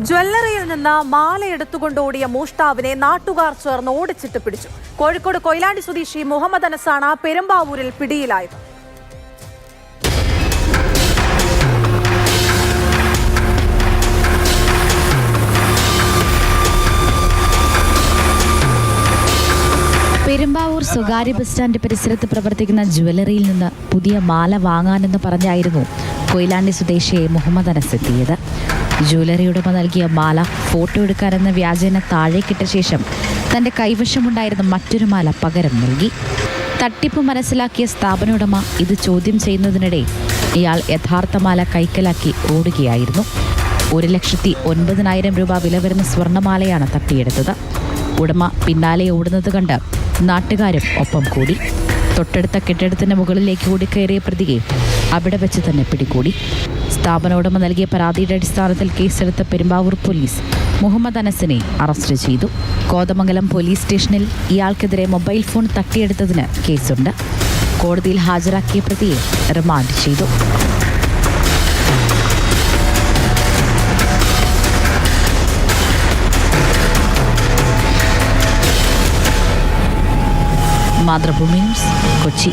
ജ്വല്ലറിയിൽ നിന്ന് മാലയെടുത്തുകൊണ്ടോടിയ മോഷ്ടാവിനെ നാട്ടുകാർ ചേർന്ന് ഓടിച്ചിട്ട് പിടിച്ചു. കോഴിക്കോട് കൊയിലാണ്ടി സ്വദേശി മുഹമ്മദ് അനസാണ് പെരുമ്പാവൂരിൽ പിടിയിലായത്. പെരുമ്പാവൂർ സ്വകാര്യ ബസ് സ്റ്റാൻഡ് പരിസരത്ത് പ്രവർത്തിക്കുന്ന ജ്വല്ലറിയിൽ നിന്ന് പുതിയ മാല വാങ്ങാനെന്ന് പറഞ്ഞായിരുന്നു കൊയിലാണ്ടി സ്വദേശിയെ മുഹമ്മദ് അനസ് എത്തിയത്. ജ്വല്ലറി ഉടമ നൽകിയ മാല ഫോട്ടോ എടുക്കാനെന്ന വ്യാജേന താഴേക്കിട്ട ശേഷം തന്റെ കൈവശമുണ്ടായിരുന്ന മറ്റൊരു മാല പകരം നൽകി. തട്ടിപ്പ് മനസ്സിലാക്കിയ സ്ഥാപന ഉടമ ഇത് ചോദ്യം ചെയ്യുന്നതിനിടെ ഇയാൾ യഥാർത്ഥ മാല കൈക്കലാക്കി ഓടുകയായിരുന്നു. 1,09,000 രൂപ വില വരുന്ന സ്വർണ്ണമാലയാണ് തട്ടിയെടുത്തത്. ഉടമ പിന്നാലെ ഓടുന്നത് കണ്ട് നാട്ടുകാരും ഒപ്പം കൂടി. തൊട്ടടുത്ത കെട്ടിടത്തിന് മുകളിലേക്ക് ഓടിക്കയറിയ പ്രതിയെ അവിടെ വെച്ച് തന്നെ പിടികൂടി. സ്ഥാപന ഉടമ നൽകിയ പരാതിയുടെ അടിസ്ഥാനത്തിൽ കേസെടുത്ത പെരുമ്പാവൂർ പോലീസ് മുഹമ്മദ് അനസിനെ അറസ്റ്റ് ചെയ്തു. കോതമംഗലം പോലീസ് സ്റ്റേഷനിൽ ഇയാൾക്കെതിരെ മൊബൈൽ ഫോൺ തട്ടിയെടുത്തതിന് കേസുണ്ട്. കോടതിയിൽ ഹാജരാക്കിയ പ്രതിയെ റിമാൻഡ് ചെയ്തു. മാതൃഭൂമി ന്യൂസ്, കൊച്ചി.